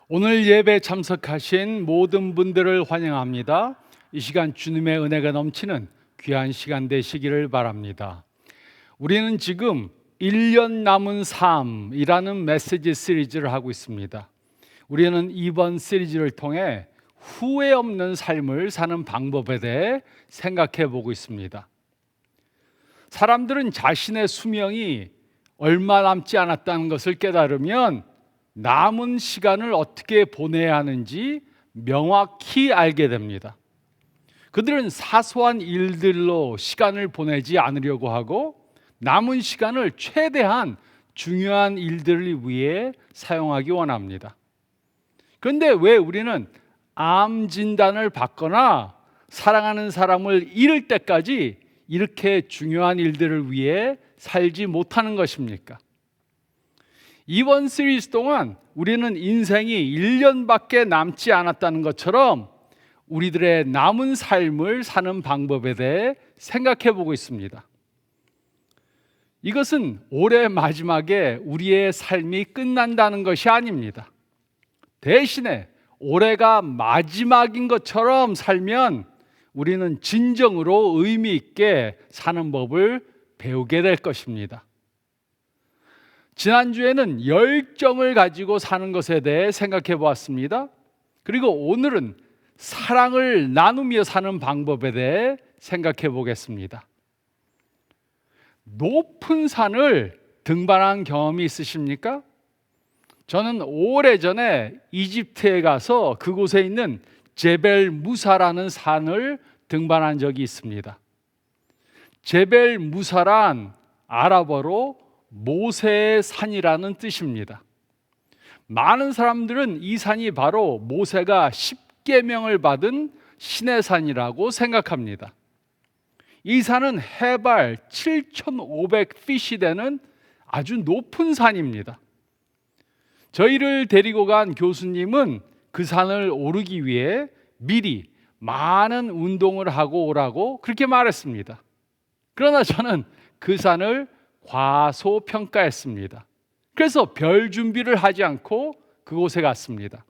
오늘 예배 참석하신 모든 분들을 환영합니다. 이 시간 주님의 은혜가 넘치는 귀한 시간 되시기를 바랍니다. 우리는 지금 1년 남은 삶이라는 메시지 시리즈를 하고 있습니다. 우리는 이번 시리즈를 통해 후회 없는 삶을 사는 방법에 대해 생각해 보고 있습니다. 사람들은 자신의 수명이 얼마 남지 않았다는 것을 깨달으면 남은 시간을 어떻게 보내야 하는지 명확히 알게 됩니다. 그들은 사소한 일들로 시간을 보내지 않으려고 하고 남은 시간을 최대한 중요한 일들을 위해 사용하기 원합니다. 그런데 왜 우리는 암 진단을 받거나 사랑하는 사람을 잃을 때까지 이렇게 중요한 일들을 위해 살지 못하는 것입니까? 이번 시리즈 동안 우리는 인생이 1년밖에 남지 않았다는 것처럼 우리들의 남은 삶을 사는 방법에 대해 생각해 보고 있습니다. 이것은 올해 마지막에 우리의 삶이 끝난다는 것이 아닙니다. 대신에 올해가 마지막인 것처럼 살면 우리는 진정으로 의미 있게 사는 법을 배우게 될 것입니다. 지난주에는 열정을 가지고 사는 것에 대해 생각해 보았습니다. 그리고 오늘은 사랑을 나누며 사는 방법에 대해 생각해 보겠습니다. 높은 산을 등반한 경험이 있으십니까? 저는 오래전에 이집트에 가서 그곳에 있는 제벨 무사라는 산을 등반한 적이 있습니다. 제벨 무사란 아랍어로 모세의 산이라는 뜻입니다. 많은 사람들은 이 산이 바로 모세가 10계명을 받은 신의 산이라고 생각합니다. 이 산은 해발 7,500핏이 되는 아주 높은 산입니다. 저희를 데리고 간 교수님은 그 산을 오르기 위해 미리 많은 운동을 하고 오라고 그렇게 말했습니다. 그러나 저는 그 산을 과소평가했습니다. 그래서 별 준비를 하지 않고 그곳에 갔습니다.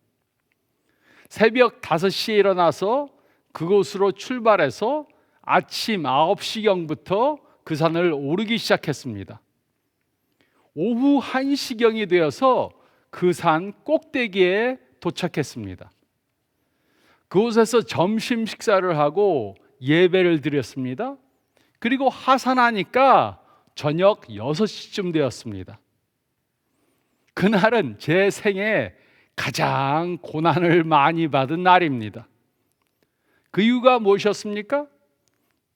새벽 5시에 일어나서 그곳으로 출발해서 아침 9시경부터 그 산을 오르기 시작했습니다. 오후 1시경이 되어서 그 산 꼭대기에 도착했습니다. 그곳에서 점심 식사를 하고 예배를 드렸습니다. 그리고 하산하니까 저녁 6시쯤 되었습니다. 그날은 제 생에 가장 고난을 많이 받은 날입니다. 그 이유가 무엇이었습니까?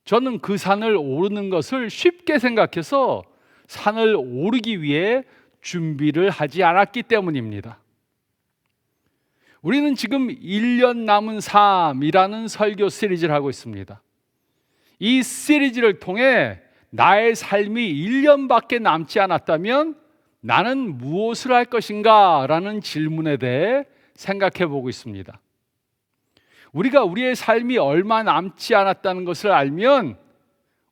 저는 그 산을 오르는 것을 쉽게 생각해서 산을 오르기 위해 준비를 하지 않았기 때문입니다. 우리는 지금 1년 남은 삶이라는 설교 시리즈를 하고 있습니다. 이 시리즈를 통해 나의 삶이 1년밖에 남지 않았다면 나는 무엇을 할 것인가? 라는 질문에 대해 생각해 보고 있습니다. 우리가 우리의 삶이 얼마 남지 않았다는 것을 알면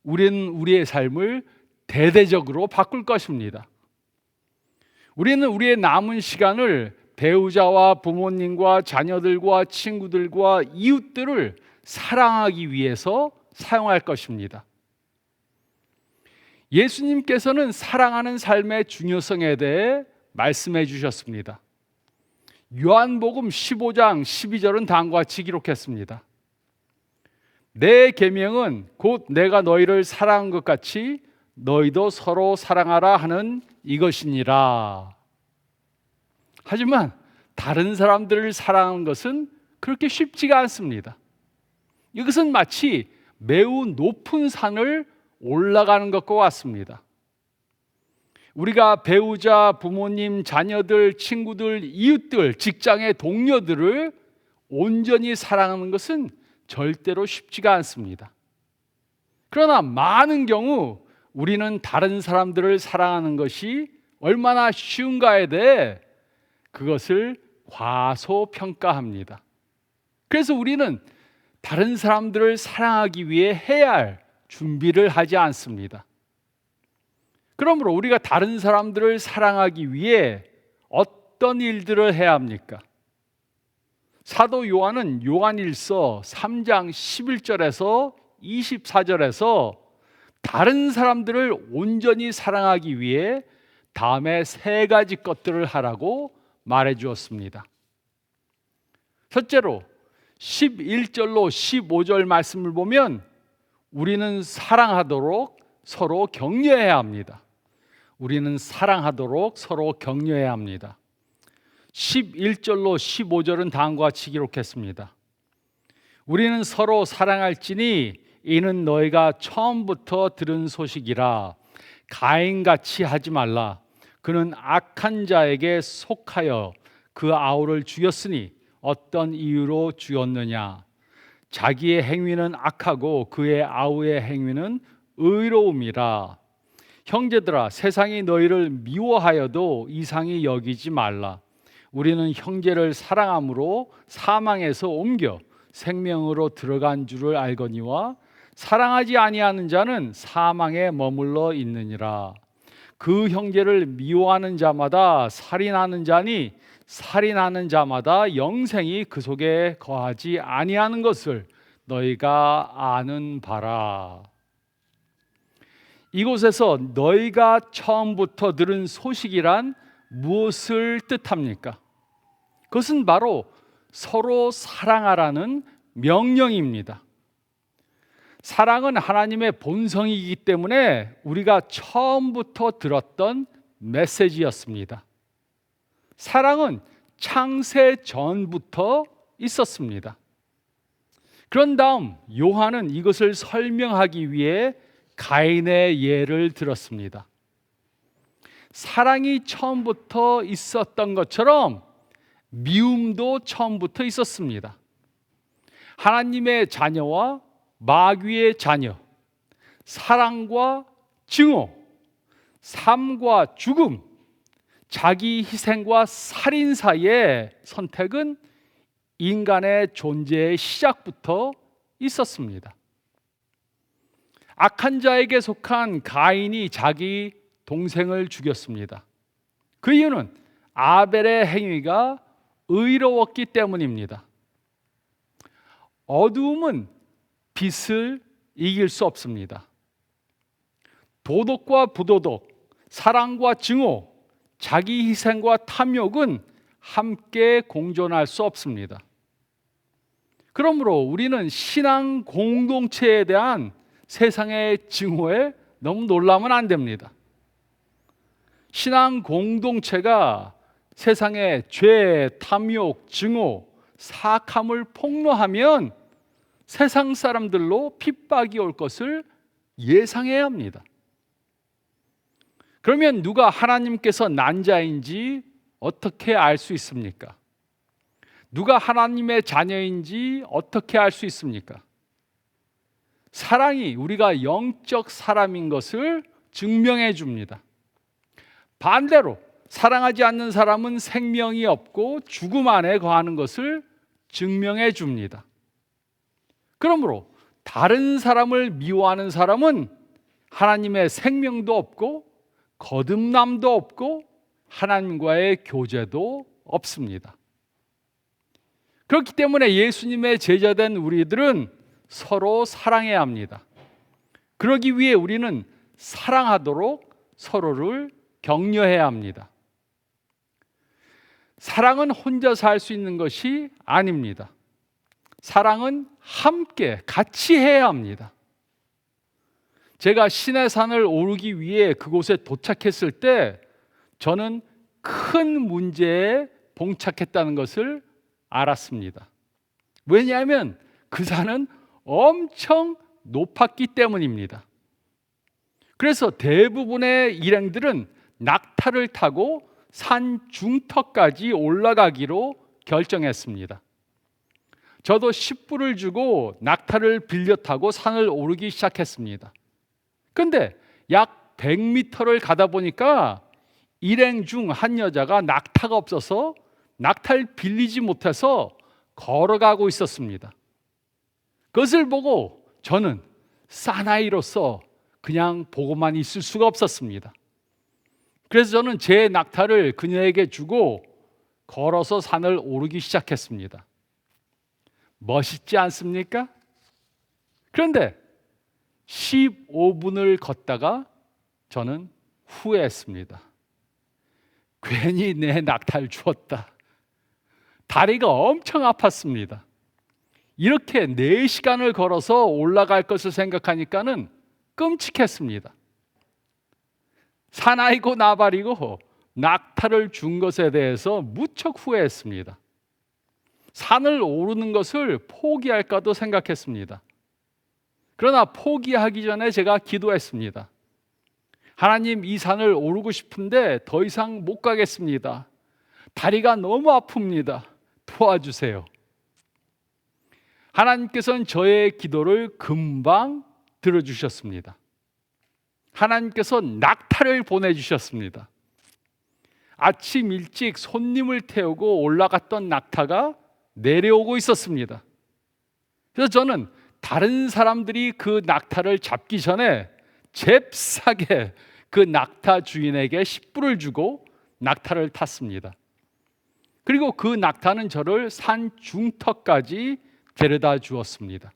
우리는 우리의 삶을 대대적으로 바꿀 것입니다. 우리는 우리의 남은 시간을 배우자와 부모님과 자녀들과 친구들과 이웃들을 사랑하기 위해서 사용할 것입니다. 예수님께서는 사랑하는 삶의 중요성에 대해 말씀해 주셨습니다. 요한복음 15장 12절은 다음과 같이 기록했습니다. 내 계명은 곧 내가 너희를 사랑한 것 같이 너희도 서로 사랑하라 하는 이것이니라. 하지만 다른 사람들을 사랑하는 것은 그렇게 쉽지가 않습니다. 이것은 마치 매우 높은 산을 올라가는 것과 같습니다. 우리가 배우자, 부모님, 자녀들, 친구들, 이웃들, 직장의 동료들을 온전히 사랑하는 것은 절대로 쉽지가 않습니다. 그러나 많은 경우 우리는 다른 사람들을 사랑하는 것이 얼마나 쉬운가에 대해 그것을 과소평가합니다. 그래서 우리는 다른 사람들을 사랑하기 위해 해야 할 준비를 하지 않습니다. 그러므로 우리가 다른 사람들을 사랑하기 위해 어떤 일들을 해야 합니까? 사도 요한은 요한일서 3장 11절에서 24절에서 다른 사람들을 온전히 사랑하기 위해 다음에 세 가지 것들을 하라고 말해 주었습니다. 첫째로 11절로 15절 말씀을 보면 우리는 사랑하도록 서로 격려해야 합니다. 우리는 사랑하도록 서로 격려해야 합니다. 11절로 15절은 다음과 같이 기록했습니다. 우리는 서로 사랑할지니 이는 너희가 처음부터 들은 소식이라. 가인같이 하지 말라. 그는 악한 자에게 속하여 그 아우를 죽였으니 어떤 이유로 죽였느냐? 자기의 행위는 악하고 그의 아우의 행위는 의로움이라. 형제들아, 세상이 너희를 미워하여도 이상히 여기지 말라. 우리는 형제를 사랑함으로 사망에서 옮겨 생명으로 들어간 줄을 알거니와 사랑하지 아니하는 자는 사망에 머물러 있느니라. 그 형제를 미워하는 자마다 살인하는 자니 살인하는 자마다 영생이 그 속에 거하지 아니하는 것을 너희가 아는 바라. 이곳에서 너희가 처음부터 들은 소식이란 무엇을 뜻합니까? 그것은 바로 서로 사랑하라는 명령입니다. 사랑은 하나님의 본성이기 때문에 우리가 처음부터 들었던 메시지였습니다. 사랑은 창세 전부터 있었습니다. 그런 다음 요한은 이것을 설명하기 위해 가인의 예를 들었습니다. 사랑이 처음부터 있었던 것처럼 미움도 처음부터 있었습니다. 하나님의 자녀와 마귀의 자녀, 사랑과 증오, 삶과 죽음, 자기 희생과 살인 사이의 선택은 인간의 존재의 시작부터 있었습니다. 악한 자에게 속한 가인이 자기 동생을 죽였습니다. 그 이유는 아벨의 행위가 의로웠기 때문입니다. 어두움은 빛을 이길 수 없습니다. 도덕과 부도덕, 사랑과 증오, 자기 희생과 탐욕은 함께 공존할 수 없습니다. 그러므로 우리는 신앙 공동체에 대한 세상의 증오에 너무 놀라면 안 됩니다. 신앙 공동체가 세상의 죄, 탐욕, 증오, 사악함을 폭로하면 세상 사람들로 핍박이 올 것을 예상해야 합니다. 그러면 누가 하나님께서 난 자인지 어떻게 알 수 있습니까? 누가 하나님의 자녀인지 어떻게 알 수 있습니까? 사랑이 우리가 영적 사람인 것을 증명해 줍니다. 반대로 사랑하지 않는 사람은 생명이 없고 죽음 안에 거하는 것을 증명해 줍니다. 그러므로 다른 사람을 미워하는 사람은 하나님의 생명도 없고 거듭남도 없고 하나님과의 교제도 없습니다. 그렇기 때문에 예수님의 제자된 우리들은 서로 사랑해야 합니다. 그러기 위해 우리는 사랑하도록 서로를 격려해야 합니다. 사랑은 혼자서 할 수 있는 것이 아닙니다. 사랑은 함께 같이 해야 합니다. 제가 시내산을 오르기 위해 그곳에 도착했을 때 저는 큰 문제에 봉착했다는 것을 알았습니다. 왜냐하면 그 산은 엄청 높았기 때문입니다. 그래서 대부분의 일행들은 낙타를 타고 산 중턱까지 올라가기로 결정했습니다. 저도 10불을 주고 낙타를 빌려 타고 산을 오르기 시작했습니다. 그런데 약 100m를 가다 보니까 일행 중 한 여자가 낙타가 없어서 낙타를 빌리지 못해서 걸어가고 있었습니다. 그것을 보고 저는 사나이로서 그냥 보고만 있을 수가 없었습니다. 그래서 저는 제 낙타를 그녀에게 주고 걸어서 산을 오르기 시작했습니다. 멋있지 않습니까? 그런데 15분을 걷다가 저는 후회했습니다. 괜히 내 낙타를 주었다. 다리가 엄청 아팠습니다. 이렇게 4시간을 걸어서 올라갈 것을 생각하니까는 끔찍했습니다. 사나이고 나발이고 낙타를 준 것에 대해서 무척 후회했습니다. 산을 오르는 것을 포기할까도 생각했습니다. 그러나 포기하기 전에 제가 기도했습니다. 하나님, 이 산을 오르고 싶은데 더 이상 못 가겠습니다. 다리가 너무 아픕니다. 도와주세요. 하나님께서는 저의 기도를 금방 들어주셨습니다. 하나님께서 낙타를 보내주셨습니다. 아침 일찍 손님을 태우고 올라갔던 낙타가 내려오고 있었습니다. 그래서 저는 다른 사람들이 그 낙타를 잡기 전에 잽싸게 그 낙타 주인에게 10불을 주고 낙타를 탔습니다. 그리고 그 낙타는 저를 산 중턱까지 데려다 주었습니다.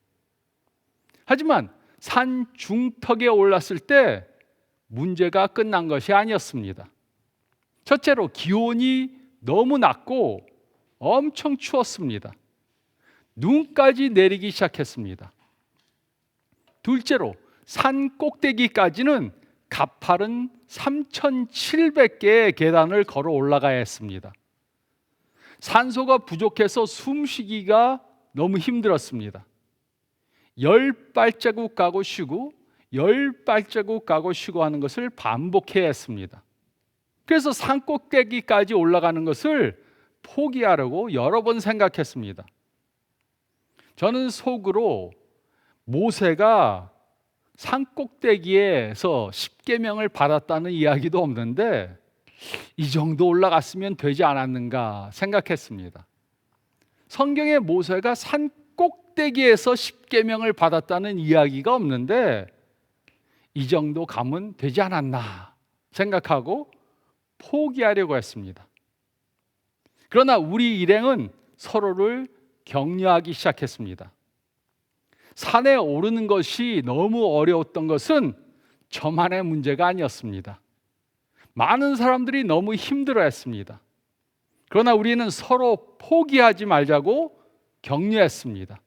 하지만 산 중턱에 올랐을 때 문제가 끝난 것이 아니었습니다. 첫째로 기온이 너무 낮고 엄청 추웠습니다. 눈까지 내리기 시작했습니다. 둘째로 산 꼭대기까지는 가파른 3,700개의 계단을 걸어 올라가야 했습니다. 산소가 부족해서 숨쉬기가 너무 힘들었습니다. 10발자국 가고 쉬고 10발자국 가고 쉬고 하는 것을 반복해야 했습니다. 그래서 산 꼭대기까지 올라가는 것을 포기하려고 여러 번 생각했습니다. 저는 속으로 모세가 산 꼭대기에서 십계명을 받았다는 이야기도 없는데 이 정도 올라갔으면 되지 않았는가 생각했습니다. 성경에 모세가 산 꼭대기에서 십계명을 받았다는 이야기가 없는데 이 정도 가면 되지 않았나 생각하고 포기하려고 했습니다. 그러나 우리 일행은 서로를 격려하기 시작했습니다. 산에 오르는 것이 너무 어려웠던 것은 저만의 문제가 아니었습니다. 많은 사람들이 너무 힘들어했습니다. 그러나 우리는 서로 포기하지 말자고 격려했습니다.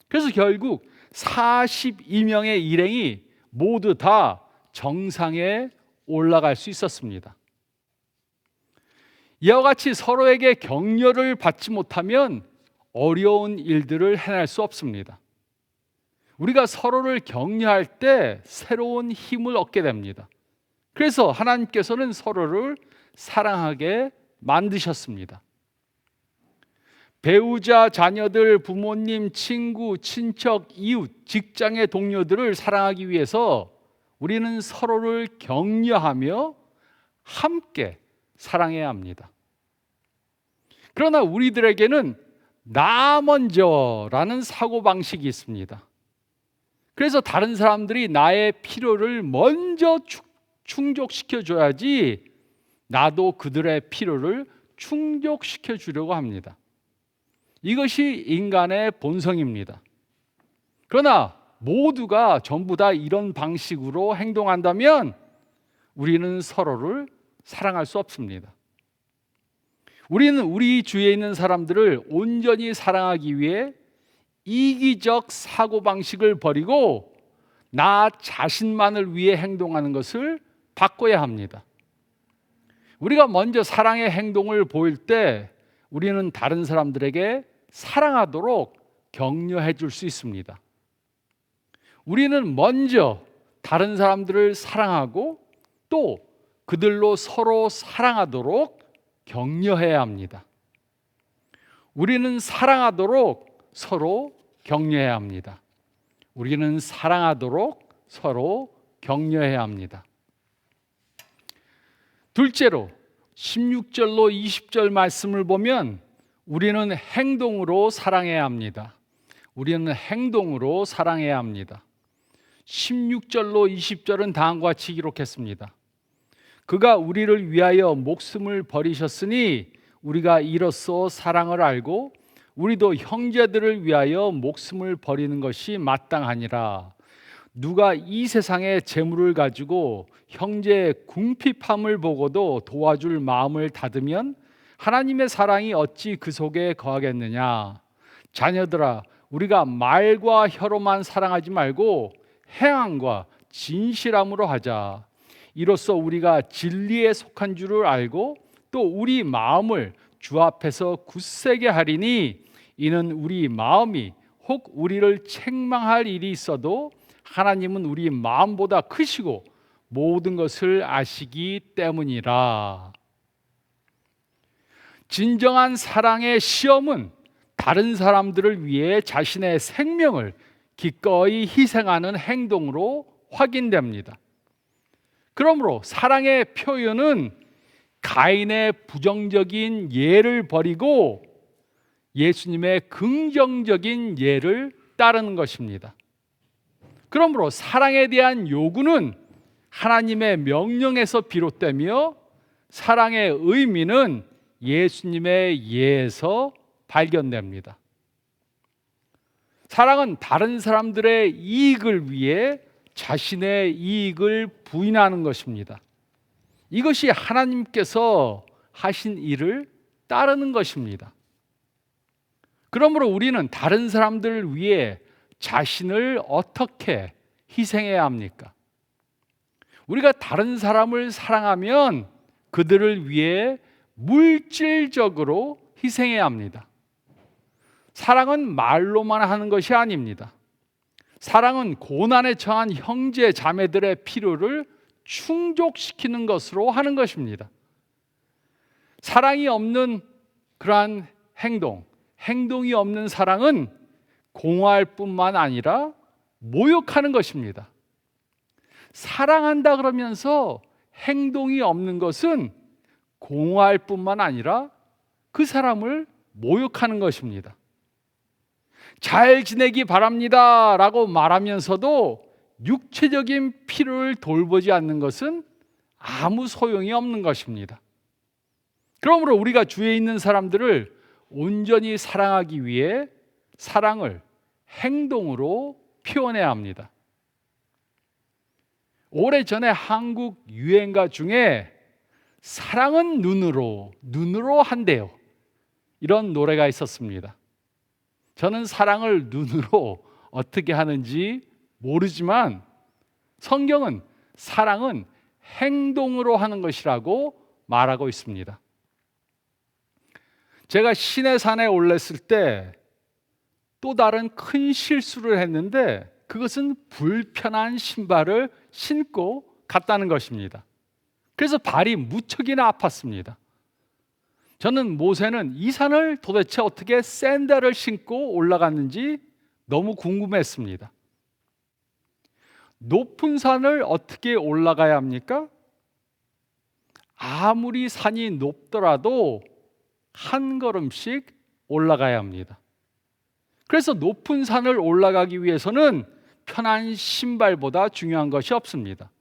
그래서 결국 42명의 일행이 모두 다 정상에 올라갈 수 있었습니다. 이와 같이 서로에게 격려를 받지 못하면 어려운 일들을 해낼 수 없습니다. 우리가 서로를 격려할 때 새로운 힘을 얻게 됩니다. 그래서 하나님께서는 서로를 사랑하게 만드셨습니다. 배우자, 자녀들, 부모님, 친구, 친척, 이웃, 직장의 동료들을 사랑하기 위해서 우리는 서로를 격려하며 함께 사랑해야 합니다. 그러나 우리들에게는 나 먼저라는 사고방식이 있습니다. 그래서 다른 사람들이 나의 필요를 먼저 충족시켜 줘야지 나도 그들의 필요를 충족시켜 주려고 합니다. 이것이 인간의 본성입니다. 그러나 모두가 전부 다 이런 방식으로 행동한다면 우리는 서로를 사랑할 수 없습니다. 우리는 우리 주위에 있는 사람들을 온전히 사랑하기 위해 이기적 사고방식을 버리고 나 자신만을 위해 행동하는 것을 바꿔야 합니다. 우리가 먼저 사랑의 행동을 보일 때 우리는 다른 사람들에게 사랑하도록 격려해 줄 수 있습니다. 우리는 먼저 다른 사람들을 사랑하고 또 그들로 서로 사랑하도록 격려해야 합니다. 우리는 사랑하도록 서로 격려해야 합니다. 우리는 사랑하도록 서로 격려해야 합니다. 둘째로 16절로 20절 말씀을 보면 우리는 행동으로 사랑해야 합니다. 우리는 행동으로 사랑해야 합니다. 16절로 20절은 다음과 같이 기록했습니다. 그가 우리를 위하여 목숨을 버리셨으니 우리가 이로써 사랑을 알고 우리도 형제들을 위하여 목숨을 버리는 것이 마땅하니라. 누가 이 세상의 재물을 가지고 형제의 궁핍함을 보고도 도와줄 마음을 닫으면 하나님의 사랑이 어찌 그 속에 거하겠느냐. 자녀들아, 우리가 말과 혀로만 사랑하지 말고 행함과 진실함으로 하자. 이로써 우리가 진리에 속한 줄을 알고 또 우리 마음을 주 앞에서 굳세게 하리니, 이는 우리 마음이 혹 우리를 책망할 일이 있어도 하나님은 우리 마음보다 크시고 모든 것을 아시기 때문이라. 진정한 사랑의 시험은 다른 사람들을 위해 자신의 생명을 기꺼이 희생하는 행동으로 확인됩니다. 그러므로 사랑의 표현은 가인의 부정적인 예를 버리고 예수님의 긍정적인 예를 따르는 것입니다. 그러므로 사랑에 대한 요구는 하나님의 명령에서 비롯되며 사랑의 의미는 예수님의 예에서 발견됩니다. 사랑은 다른 사람들의 이익을 위해 자신의 이익을 부인하는 것입니다. 이것이 하나님께서 하신 일을 따르는 것입니다. 그러므로 우리는 다른 사람들을 위해 자신을 어떻게 희생해야 합니까? 우리가 다른 사람을 사랑하면 그들을 위해 물질적으로 희생해야 합니다. 사랑은 말로만 하는 것이 아닙니다. 사랑은 고난에 처한 형제 자매들의 필요를 충족시키는 것으로 하는 것입니다. 사랑이 없는 그러한 행동이 없는 사랑은 공허할 뿐만 아니라 모욕하는 것입니다. 사랑한다 그러면서 행동이 없는 것은 공허할 뿐만 아니라 그 사람을 모욕하는 것입니다. 잘 지내기 바랍니다 라고 말하면서도 육체적인 필요를 돌보지 않는 것은 아무 소용이 없는 것입니다. 그러므로 우리가 주위에 있는 사람들을 온전히 사랑하기 위해 사랑을 행동으로 표현해야 합니다. 오래전에 한국 유행가 중에 사랑은 눈으로 한대요, 이런 노래가 있었습니다. 저는 사랑을 눈으로 어떻게 하는지 모르지만 성경은 사랑은 행동으로 하는 것이라고 말하고 있습니다. 제가 시내산에 올랐을 때 또 다른 큰 실수를 했는데, 그것은 불편한 신발을 신고 갔다는 것입니다. 그래서 발이 무척이나 아팠습니다. 저는 모세는 이 산을 도대체 어떻게 샌들을 신고 올라갔는지 너무 궁금했습니다. 높은 산을 어떻게 올라가야 합니까? 아무리 산이 높더라도 한 걸음씩 올라가야 합니다. 그래서 높은 산을 올라가기 위해서는 편한 신발보다 중요한 것이 없습니다.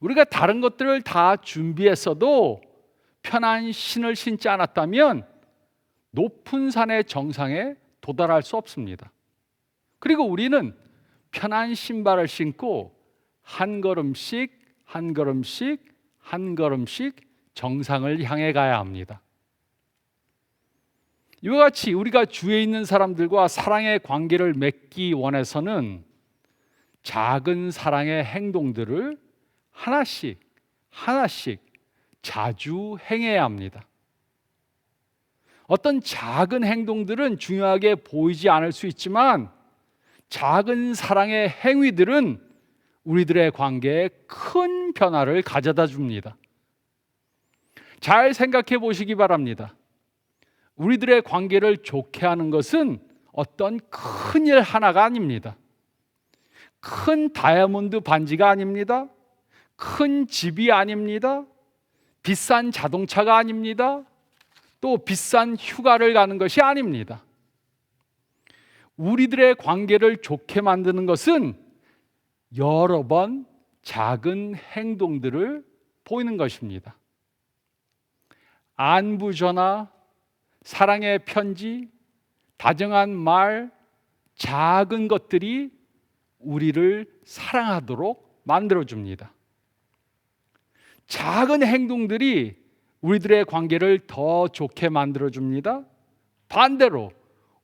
우리가 다른 것들을 다 준비했어도 편한 신을 신지 않았다면 높은 산의 정상에 도달할 수 없습니다. 그리고 우리는 편한 신발을 신고 한 걸음씩 정상을 향해 가야 합니다. 이와 같이 우리가 주위에 있는 사람들과 사랑의 관계를 맺기 원해서는 작은 사랑의 행동들을 하나씩 자주 행해야 합니다. 어떤 작은 행동들은 중요하게 보이지 않을 수 있지만 작은 사랑의 행위들은 우리들의 관계에 큰 변화를 가져다 줍니다. 잘 생각해 보시기 바랍니다. 우리들의 관계를 좋게 하는 것은 어떤 큰 일 하나가 아닙니다. 큰 다이아몬드 반지가 아닙니다. 큰 집이 아닙니다. 비싼 자동차가 아닙니다. 또 비싼 휴가를 가는 것이 아닙니다. 우리들의 관계를 좋게 만드는 것은 여러 번 작은 행동들을 보이는 것입니다. 안부 전화, 사랑의 편지, 다정한 말, 작은 것들이 우리를 사랑하도록 만들어줍니다. 작은 행동들이 우리들의 관계를 더 좋게 만들어줍니다. 반대로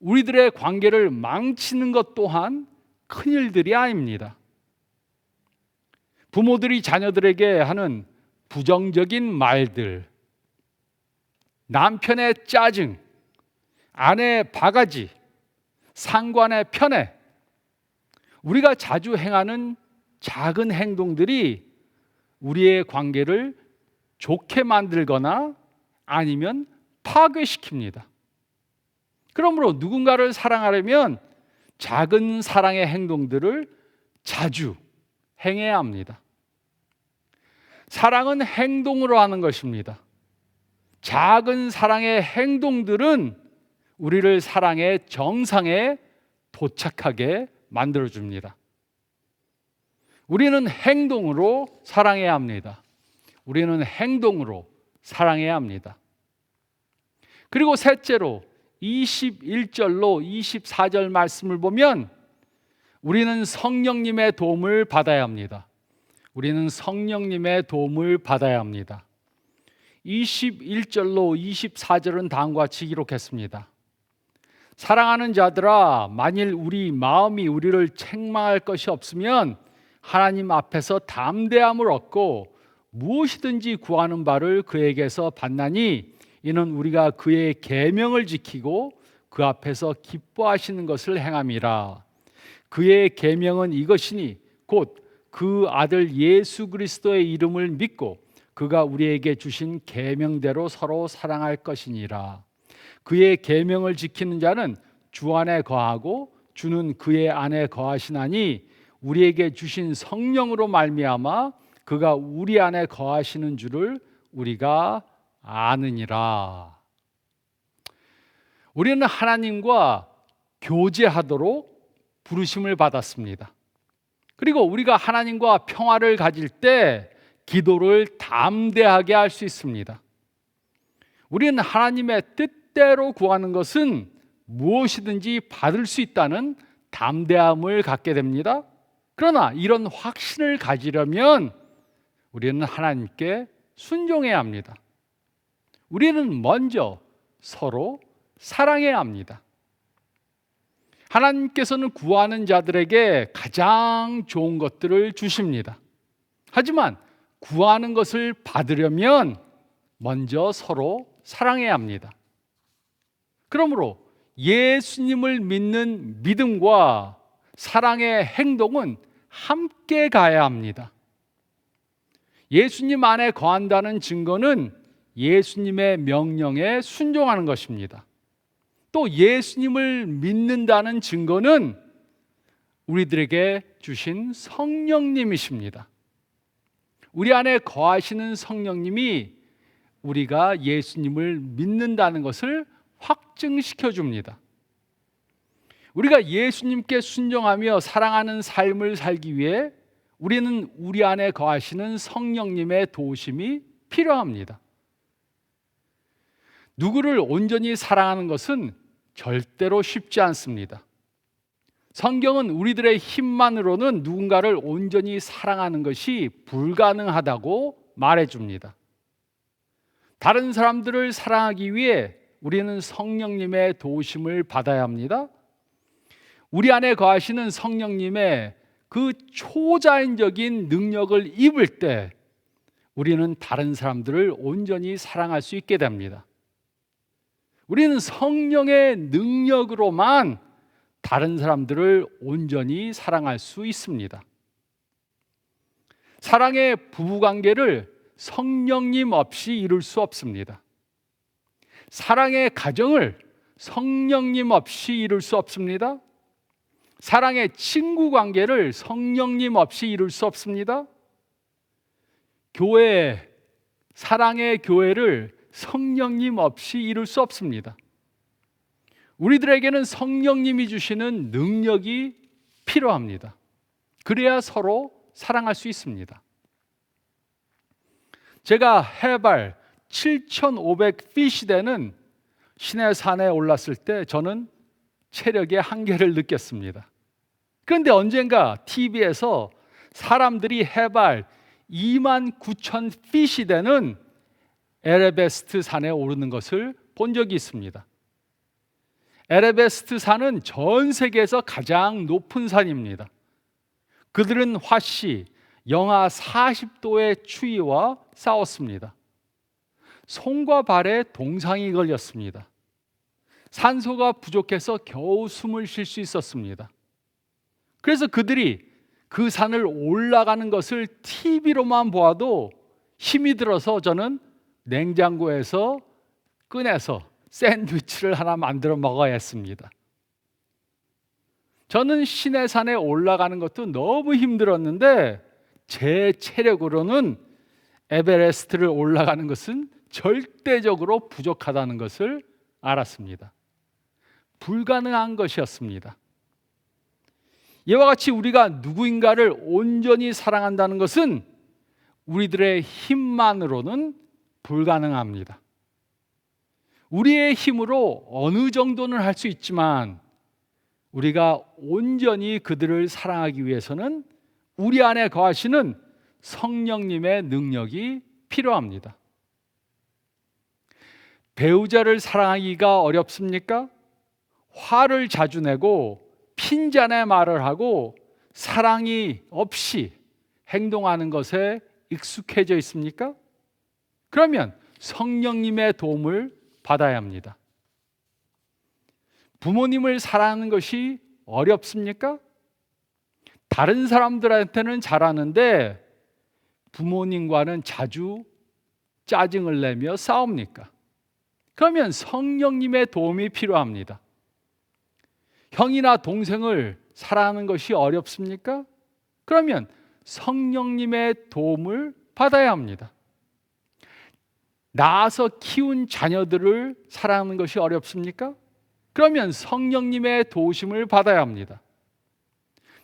우리들의 관계를 망치는 것 또한 큰일들이 아닙니다. 부모들이 자녀들에게 하는 부정적인 말들, 남편의 짜증, 아내의 바가지, 상관의 편애, 우리가 자주 행하는 작은 행동들이 우리의 관계를 좋게 만들거나 아니면 파괴시킵니다. 그러므로 누군가를 사랑하려면 작은 사랑의 행동들을 자주 행해야 합니다. 사랑은 행동으로 하는 것입니다. 작은 사랑의 행동들은 우리를 사랑의 정상에 도착하게 만들어줍니다. 우리는 행동으로 사랑해야 합니다. 우리는 행동으로 사랑해야 합니다. 그리고 셋째로 21절로 24절 말씀을 보면 우리는 성령님의 도움을 받아야 합니다. 우리는 성령님의 도움을 받아야 합니다. 21절로 24절은 다음과 같이 기록했습니다. 사랑하는 자들아, 만일 우리 마음이 우리를 책망할 것이 없으면 하나님 앞에서 담대함을 얻고 무엇이든지 구하는 바를 그에게서 받나니 이는 우리가 그의 계명을 지키고 그 앞에서 기뻐하시는 것을 행함이라. 그의 계명은 이것이니 곧 그 아들 예수 그리스도의 이름을 믿고 그가 우리에게 주신 계명대로 서로 사랑할 것이니라. 그의 계명을 지키는 자는 주 안에 거하고 주는 그의 안에 거하시나니 우리에게 주신 성령으로 말미암아 그가 우리 안에 거하시는 줄을 우리가 아느니라. 우리는 하나님과 교제하도록 부르심을 받았습니다. 그리고 우리가 하나님과 평화를 가질 때 기도를 담대하게 할 수 있습니다. 우리는 하나님의 뜻대로 구하는 것은 무엇이든지 받을 수 있다는 담대함을 갖게 됩니다. 그러나 이런 확신을 가지려면 우리는 하나님께 순종해야 합니다. 우리는 먼저 서로 사랑해야 합니다. 하나님께서는 구하는 자들에게 가장 좋은 것들을 주십니다. 하지만 구하는 것을 받으려면 먼저 서로 사랑해야 합니다. 그러므로 예수님을 믿는 믿음과 사랑의 행동은 함께 가야 합니다. 예수님 안에 거한다는 증거는 예수님의 명령에 순종하는 것입니다. 또 예수님을 믿는다는 증거는 우리들에게 주신 성령님이십니다. 우리 안에 거하시는 성령님이 우리가 예수님을 믿는다는 것을 확증시켜 줍니다. 우리가 예수님께 순종하며 사랑하는 삶을 살기 위해 우리는 우리 안에 거하시는 성령님의 도우심이 필요합니다. 누구를 온전히 사랑하는 것은 절대로 쉽지 않습니다. 성경은 우리들의 힘만으로는 누군가를 온전히 사랑하는 것이 불가능하다고 말해줍니다. 다른 사람들을 사랑하기 위해 우리는 성령님의 도우심을 받아야 합니다. 우리 안에 거하시는 성령님의 그 초자연적인 능력을 입을 때 우리는 다른 사람들을 온전히 사랑할 수 있게 됩니다. 우리는 성령의 능력으로만 다른 사람들을 온전히 사랑할 수 있습니다. 사랑의 부부관계를 성령님 없이 이룰 수 없습니다. 사랑의 가정을 성령님 없이 이룰 수 없습니다. 사랑의 친구 관계를 성령님 없이 이룰 수 없습니다. 교회, 사랑의 교회를 성령님 없이 이룰 수 없습니다. 우리들에게는 성령님이 주시는 능력이 필요합니다. 그래야 서로 사랑할 수 있습니다. 제가 해발 7,500핏이 되는 시내산에 올랐을 때 저는 체력의 한계를 느꼈습니다. 그런데 언젠가 TV에서 사람들이 해발 29,000핏이 되는 에베레스트 산에 오르는 것을 본 적이 있습니다. 에베레스트 산은 전 세계에서 가장 높은 산입니다. 그들은 화씨 영하 40도의 추위와 싸웠습니다. 손과 발에 동상이 걸렸습니다. 산소가 부족해서 겨우 숨을 쉴 수 있었습니다. 그래서 그들이 그 산을 올라가는 것을 TV로만 보아도 힘이 들어서 저는 냉장고에서 꺼내서 샌드위치를 하나 만들어 먹어야 했습니다. 저는 시내산에 올라가는 것도 너무 힘들었는데 제 체력으로는 에베레스트를 올라가는 것은 절대적으로 부족하다는 것을 알았습니다. 불가능한 것이었습니다. 이와 같이 우리가 누구인가를 온전히 사랑한다는 것은 우리들의 힘만으로는 불가능합니다. 우리의 힘으로 어느 정도는 할 수 있지만 우리가 온전히 그들을 사랑하기 위해서는 우리 안에 거하시는 성령님의 능력이 필요합니다. 배우자를 사랑하기가 어렵습니까? 화를 자주 내고 핀잔의 말을 하고 사랑이 없이 행동하는 것에 익숙해져 있습니까? 그러면 성령님의 도움을 받아야 합니다. 부모님을 사랑하는 것이 어렵습니까? 다른 사람들한테는 잘하는데 부모님과는 자주 짜증을 내며 싸웁니까? 그러면 성령님의 도움이 필요합니다. 형이나 동생을 사랑하는 것이 어렵습니까? 그러면 성령님의 도움을 받아야 합니다. 낳아서 키운 자녀들을 사랑하는 것이 어렵습니까? 그러면 성령님의 도우심을 받아야 합니다.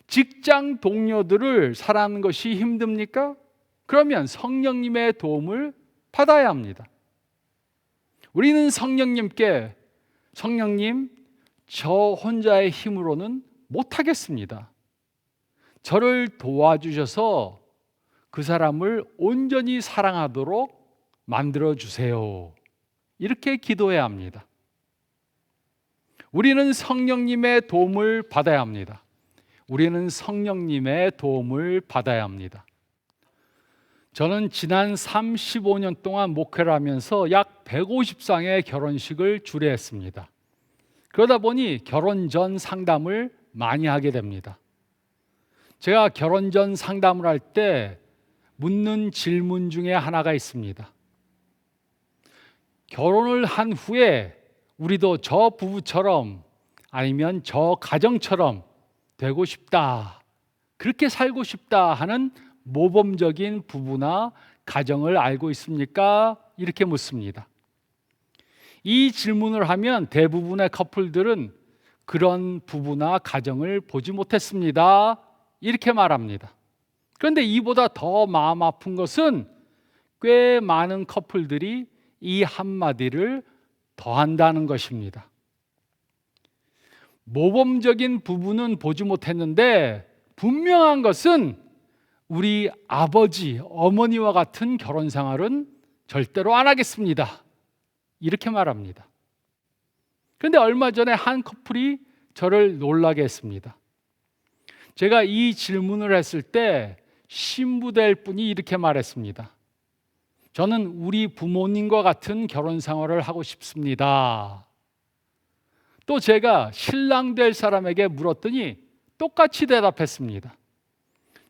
직장 동료들을 사랑하는 것이 힘듭니까? 그러면 성령님의 도움을 받아야 합니다. 우리는 성령님께 성령님, 저 혼자의 힘으로는 못하겠습니다. 저를 도와주셔서 그 사람을 온전히 사랑하도록 만들어주세요. 이렇게 기도해야 합니다. 우리는 성령님의 도움을 받아야 합니다. 우리는 성령님의 도움을 받아야 합니다. 저는 지난 35년 동안 목회를 하면서 약 150쌍의 결혼식을 주례했습니다. 그러다 보니 결혼 전 상담을 많이 하게 됩니다. 제가 결혼 전 상담을 할 때 묻는 질문 중에 하나가 있습니다. 결혼을 한 후에 우리도 저 부부처럼 아니면 저 가정처럼 되고 싶다, 그렇게 살고 싶다 하는 모범적인 부부나 가정을 알고 있습니까? 이렇게 묻습니다. 이 질문을 하면 대부분의 커플들은 그런 부부나 가정을 보지 못했습니다, 이렇게 말합니다. 그런데 이보다 더 마음 아픈 것은 꽤 많은 커플들이 이 한마디를 더한다는 것입니다. 모범적인 부부는 보지 못했는데 분명한 것은 우리 아버지, 어머니와 같은 결혼 생활은 절대로 안 하겠습니다, 이렇게 말합니다. 그런데 얼마 전에 한 커플이 저를 놀라게 했습니다. 제가 이 질문을 했을 때 신부될 분이 이렇게 말했습니다. 저는 우리 부모님과 같은 결혼 생활을 하고 싶습니다. 또 제가 신랑 될 사람에게 물었더니 똑같이 대답했습니다.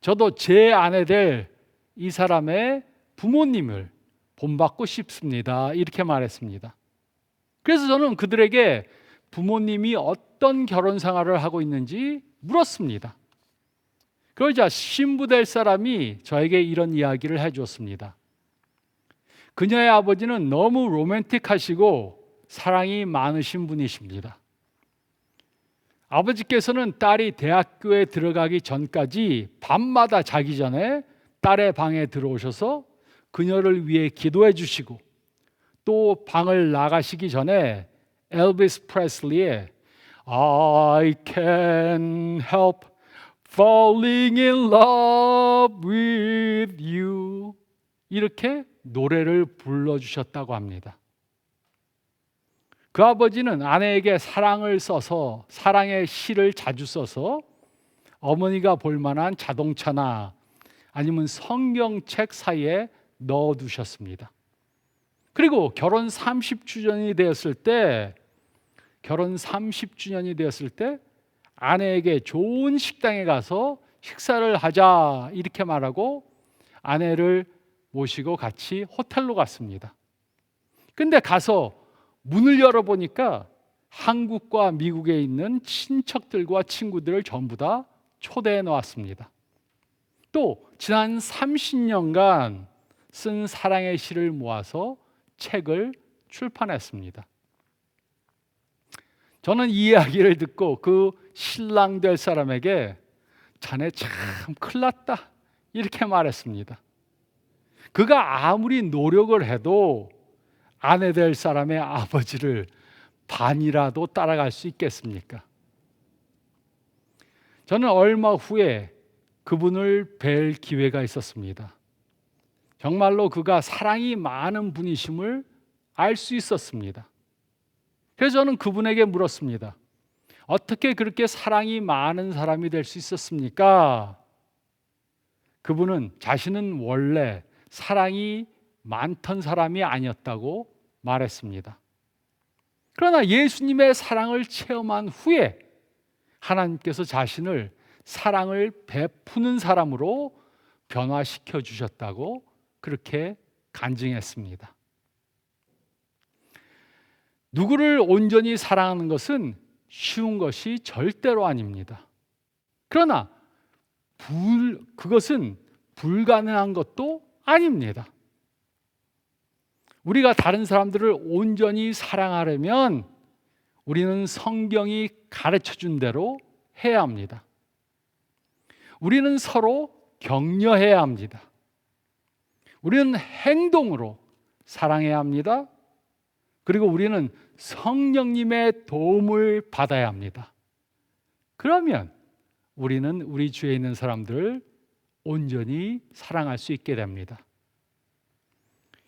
저도 제 아내 될 이 사람의 부모님을 본받고 싶습니다, 이렇게 말했습니다. 그래서 저는 그들에게 부모님이 어떤 결혼 생활을 하고 있는지 물었습니다. 그러자 신부 될 사람이 저에게 이런 이야기를 해주었습니다. 그녀의 아버지는 너무 로맨틱하시고 사랑이 많으신 분이십니다. 아버지께서는 딸이 대학교에 들어가기 전까지 밤마다 자기 전에 딸의 방에 들어오셔서 그녀를 위해 기도해 주시고, 또 방을 나가시기 전에 엘비스 프레슬리의 I can't help falling in love with you. 이렇게 노래를 불러주셨다고 합니다. 그 아버지는 아내에게 사랑을 써서, 사랑의 시를 자주 써서 어머니가 볼 만한 자동차나 아니면 성경책 사이에 넣어두셨습니다. 그리고 결혼 30주년이 되었을 때 아내에게 좋은 식당에 가서 식사를 하자 이렇게 말하고 아내를 모시고 같이 호텔로 갔습니다. 근데 가서 문을 열어보니까 한국과 미국에 있는 친척들과 친구들을 전부 다 초대해 놓았습니다. 또 지난 30년간 쓴 사랑의 시를 모아서 책을 출판했습니다. 저는 이 이야기를 듣고 그 신랑 될 사람에게 자네 참 큰일 났다 이렇게 말했습니다. 그가 아무리 노력을 해도 아내 될 사람의 아버지를 반이라도 따라갈 수 있겠습니까? 저는 얼마 후에 그분을 뵐 기회가 있었습니다. 정말로 그가 사랑이 많은 분이심을 알 수 있었습니다. 그래서 저는 그분에게 물었습니다. 어떻게 그렇게 사랑이 많은 사람이 될 수 있었습니까? 그분은 자신은 원래 사랑이 많던 사람이 아니었다고 말했습니다. 그러나 예수님의 사랑을 체험한 후에 하나님께서 자신을 사랑을 베푸는 사람으로 변화시켜 주셨다고 그렇게 간증했습니다. 누구를 온전히 사랑하는 것은 쉬운 것이 절대로 아닙니다. 그러나 그것은 불가능한 것도 아닙니다. 우리가 다른 사람들을 온전히 사랑하려면 우리는 성경이 가르쳐준 대로 해야 합니다. 우리는 서로 격려해야 합니다. 우리는 행동으로 사랑해야 합니다. 그리고 우리는 성령님의 도움을 받아야 합니다. 그러면 우리는 우리 주위에 있는 사람들을 온전히 사랑할 수 있게 됩니다.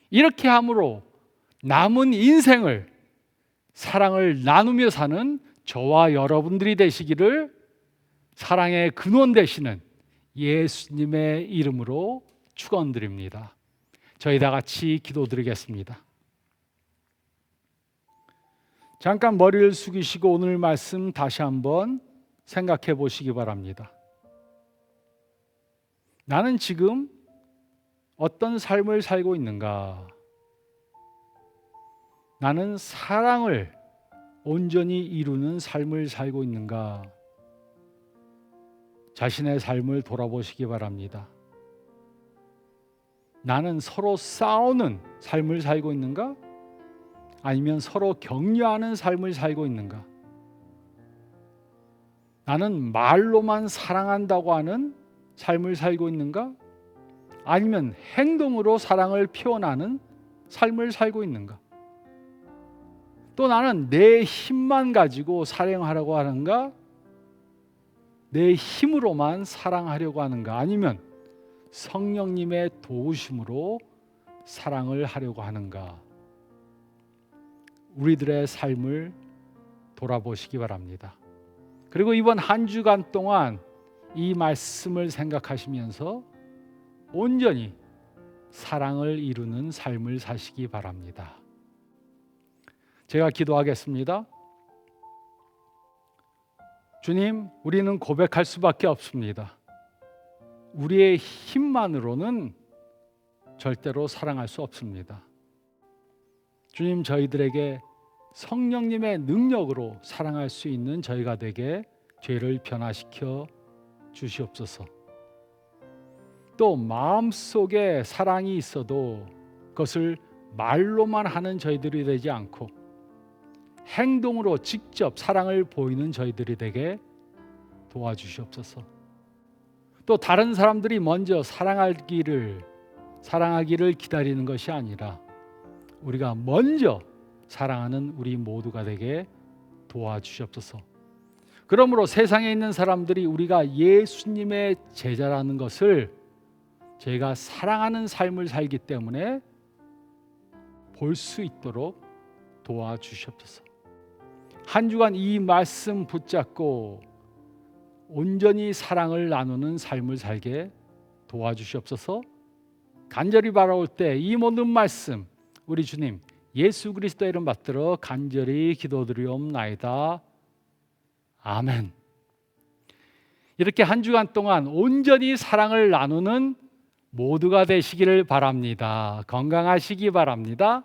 이렇게 함으로 남은 인생을 사랑을 나누며 사는 저와 여러분들이 되시기를 사랑의 근원 되시는 예수님의 이름으로 축원드립니다. 저희 다 같이 기도드리겠습니다. 잠깐 머리를 숙이시고 오늘 말씀 다시 한번 생각해 보시기 바랍니다. 나는 지금 어떤 삶을 살고 있는가? 나는 사랑을 온전히 이루는 삶을 살고 있는가? 자신의 삶을 돌아보시기 바랍니다. 나는 서로 싸우는 삶을 살고 있는가? 아니면 서로 격려하는 삶을 살고 있는가? 나는 말로만 사랑한다고 하는 삶을 살고 있는가? 아니면 행동으로 사랑을 표현하는 삶을 살고 있는가? 또 나는 내 힘만 가지고 사랑하려고 하는가? 내 힘으로만 사랑하려고 하는가? 아니면 성령님의 도우심으로 사랑을 하려고 하는가? 우리들의 삶을 돌아보시기 바랍니다. 그리고 이번 한 주간 동안 이 말씀을 생각하시면서 온전히 사랑을 이루는 삶을 사시기 바랍니다. 제가 기도하겠습니다. 주님, 우리는 고백할 수밖에 없습니다. 우리의 힘만으로는 절대로 사랑할 수 없습니다. 주님, 저희들에게 성령님의 능력으로 사랑할 수 있는 저희가 되게 죄를 변화시켜 주시옵소서. 또 마음속에 사랑이 있어도 그것을 말로만 하는 저희들이 되지 않고 행동으로 직접 사랑을 보이는 저희들이 되게 도와주시옵소서. 또 다른 사람들이 먼저 사랑하기를 기다리는 것이 아니라 우리가 먼저 사랑하는 우리 모두가 되게 도와주시옵소서. 그러므로 세상에 있는 사람들이 우리가 예수님의 제자라는 것을 저희가 사랑하는 삶을 살기 때문에 볼 수 있도록 도와주시옵소서. 한 주간 이 말씀 붙잡고 온전히 사랑을 나누는 삶을 살게 도와주시옵소서. 간절히 바라올 때 이 모든 말씀 우리 주님 예수 그리스도의 이름 받들어 간절히 기도드리옵나이다. 아멘. 이렇게 한 주간 동안 온전히 사랑을 나누는 모두가 되시기를 바랍니다. 건강하시기 바랍니다.